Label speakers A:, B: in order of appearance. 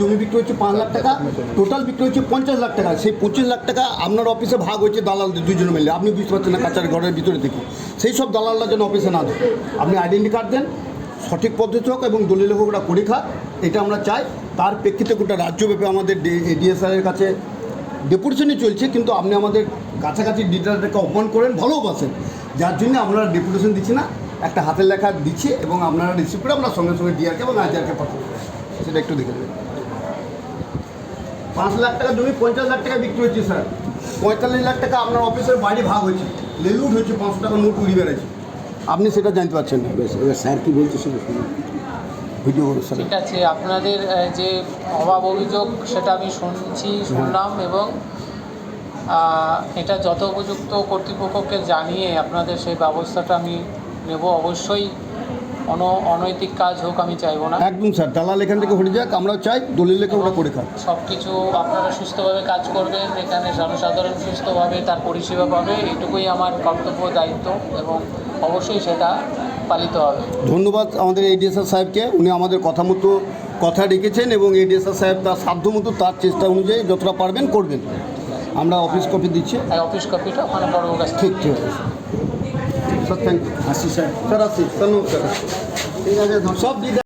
A: জমি বিক্রি হচ্ছে 5 লাখ টাকা, টোটাল বিক্রি হচ্ছে 50 লাখ টাকা। সেই 25 লাখ টাকা আপনার অফিসে ভাগ হচ্ছে দালালদের দুজনে মিলে, আপনি বুঝতে পারছেন না কাছার ঘরের ভিতরে থেকে। সেই সব দালালরা যেন অফিসে না দেয়, আপনি আইডেন্টি কার্ড দেন, সঠিক পদ্ধতি হোক এবং দলিল হোক, ওটা করে খাক, এটা আমরা চাই। তার প্রেক্ষিতে গোটা রাজ্যব্যাপী আমাদের ডিএসআরের কাছে ডেপুটেশনই চলছে, কিন্তু আপনি আমাদের কাছাকাছি ডিটারটাকে অপমান করেন, ভালোবাসেন, যার জন্য আমরা ডেপুটেশন দিচ্ছি না, একটা হাতের লেখা দিচ্ছি এবং আপনারা রিসিভ করে আমরা সঙ্গে সঙ্গে ডিআরকে এবং আইজিআরকে পাঠাবো। সেটা একটু দেখে দেবেন। 5 লাখ টাকা জমি 50 লাখ টাকা বিক্রি হচ্ছে স্যার, 45 লাখ টাকা আপনার অফিসের বাইরে ভাগ হয়েছে, লেলুট হয়েছে, 500 টাকা নোট উড়ি বেড়েছে, আপনি সেটা জানতে পারছেন না।
B: এবার স্যার কী বলছে সেটা শুনুন।
A: Video sir.
C: ঠিক আছে, আপনাদের যে অভাব অভিযোগ সেটা আমি শুনলাম এবং এটা যত উপযুক্ত কর্তৃপক্ষকে জানিয়ে আপনাদের সেই ব্যবস্থাটা আমি নেব। অবশ্যই অনৈতিক কাজ হোক আমি চাইবো না।
A: একদম স্যার, দালাল এখান থেকে হটে যাক, আমরাও চাই দলিল লেখা ওটা করে খাক।
C: সব কিছু আপনারা সুস্থভাবে কাজ করবেন, এখানে জনসাধারণ সুস্থভাবে তার পরিষেবা পাবে, এটুকুই আমার কর্তব্য, দায়িত্ব, এবং অবশ্যই সেটা পালিত হবে।
A: ধন্যবাদ আমাদের এডিএসআর সাহেবকে, উনি আমাদের কথা রেখেছেন এবং এডিএসআর সাহেব তার সাধ্যমতো তার চেষ্টা অনুযায়ী যতটা পারবেন করবেন। আমরা অফিস কপি দিচ্ছি,
C: অফিস কপিটা ওখানে বড় কাছে
A: ঠিক আছে স্যার, থ্যাংক ইউ।
B: আসি স্যার।
A: স্যার আসি, স্যার নমস্কার। ঠিক আছে, সব